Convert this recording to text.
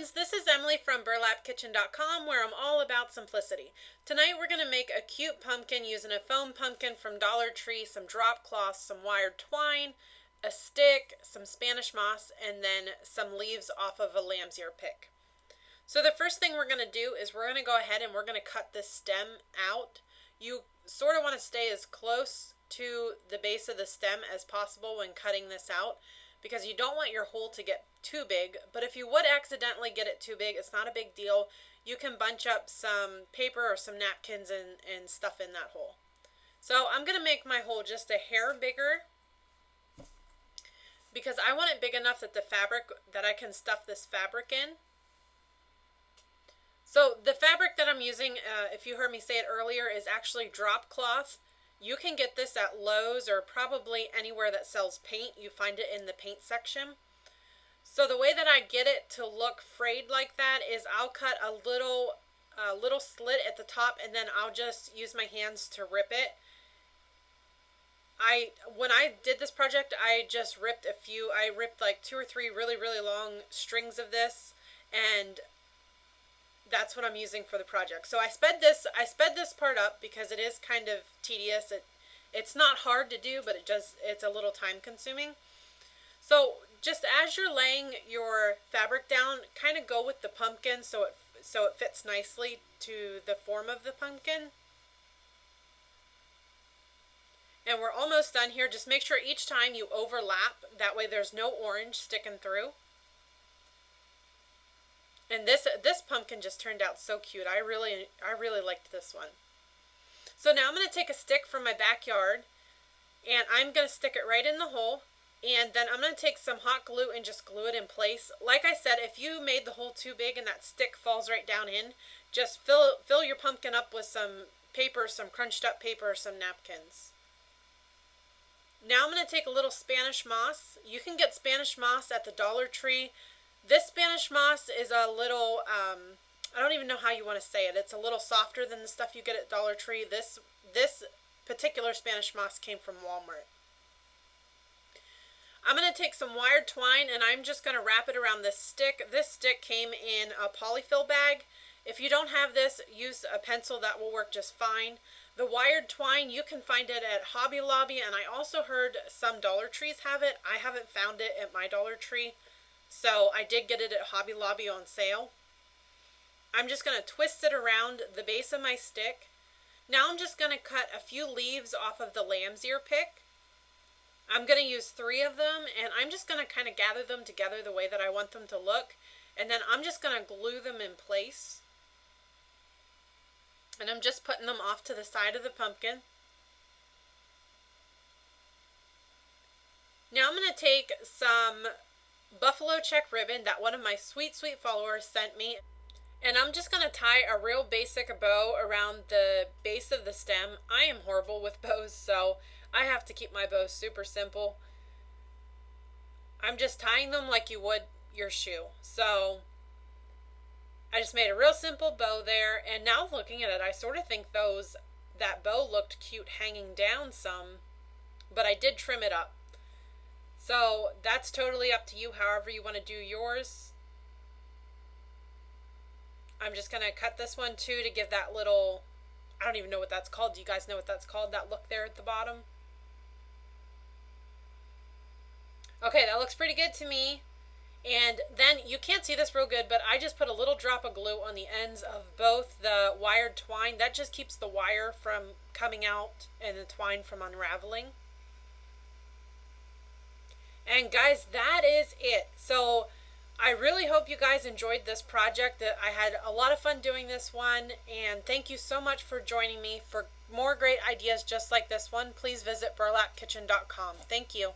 friends, this is Emily from burlapkitchen.com, where I'm all about simplicity. Tonight we're going to make a cute pumpkin using a foam pumpkin from Dollar Tree, some drop cloths, some wired twine, a stick, some Spanish moss, and then some leaves off of a lamb's ear pick. So the first thing we're going to do is we're going to go ahead and we're going to cut this stem out. You sort of want to stay as close to the base of the stem as possible when cutting this out, because you don't want your hole to get too big. But if you would accidentally get it too big, it's not a big deal. You can bunch up some paper or some napkins and stuff in that hole. So I'm going to make my hole just a hair bigger, because I want it big enough that that I can stuff this fabric in. So the fabric that I'm using, if you heard me say it earlier, is actually drop cloth. You can get this at Lowe's or probably anywhere that sells paint. You find it in the paint section. So the way that I get it to look frayed like that is I'll cut a little slit at the top, and then I'll just use my hands to rip it. When I did this project, I just ripped I ripped like 2 or 3 really, really long strings of this, and that's what I'm using for the project. So I sped this part up because it is kind of tedious. It's not hard to do, but it's a little time consuming. So just as you're laying your fabric down, kind of go with the pumpkin so it fits nicely to the form of the pumpkin. And we're almost done here. Just make sure each time you overlap, that way there's no orange sticking through. And this pumpkin just turned out so cute. I really liked this one. So now I'm going to take a stick from my backyard, and I'm going to stick it right in the hole, and then I'm going to take some hot glue and just glue it in place. Like I said, if you made the hole too big and that stick falls right down in, just fill your pumpkin up with some paper, some crunched up paper, or some napkins. Now I'm going to take a little Spanish moss. You can get Spanish moss at the Dollar Tree. This Spanish moss is a little, I don't even know how you want to say it. It's a little softer than the stuff you get at Dollar Tree. This particular Spanish moss came from Walmart. I'm going to take some wired twine, and I'm just going to wrap it around this stick. This stick came in a polyfill bag. If you don't have this, use a pencil. That will work just fine. The wired twine, you can find it at Hobby Lobby, and I also heard some Dollar Trees have it. I haven't found it at my Dollar Tree, so I did get it at Hobby Lobby on sale. I'm just going to twist it around the base of my stick. Now I'm just going to cut a few leaves off of the lamb's ear pick. I'm going to use 3 of them, and I'm just going to kind of gather them together the way that I want them to look. And then I'm just going to glue them in place. And I'm just putting them off to the side of the pumpkin. Now I'm going to take some buffalo check ribbon that one of my sweet followers sent me, and I'm just going to tie a real basic bow around the base of the stem. I am horrible with bows, so I have to keep my bows super simple. I'm just tying them like you would your shoe. So I just made a real simple bow there, and now looking at it, I sort of think that bow looked cute hanging down some, but I did trim it up. So that's totally up to you, however you want to do yours. I'm just going to cut this one too to give that little, I don't even know what that's called. Do you guys know what that's called, that look there at the bottom? Okay, that looks pretty good to me. And then you can't see this real good, but I just put a little drop of glue on the ends of both the wired twine. That just keeps the wire from coming out and the twine from unraveling. And guys, that is it. So I really hope you guys enjoyed this project. I had a lot of fun doing this one, and thank you so much for joining me. For more great ideas just like this one, please visit burlapkitchen.com. Thank you.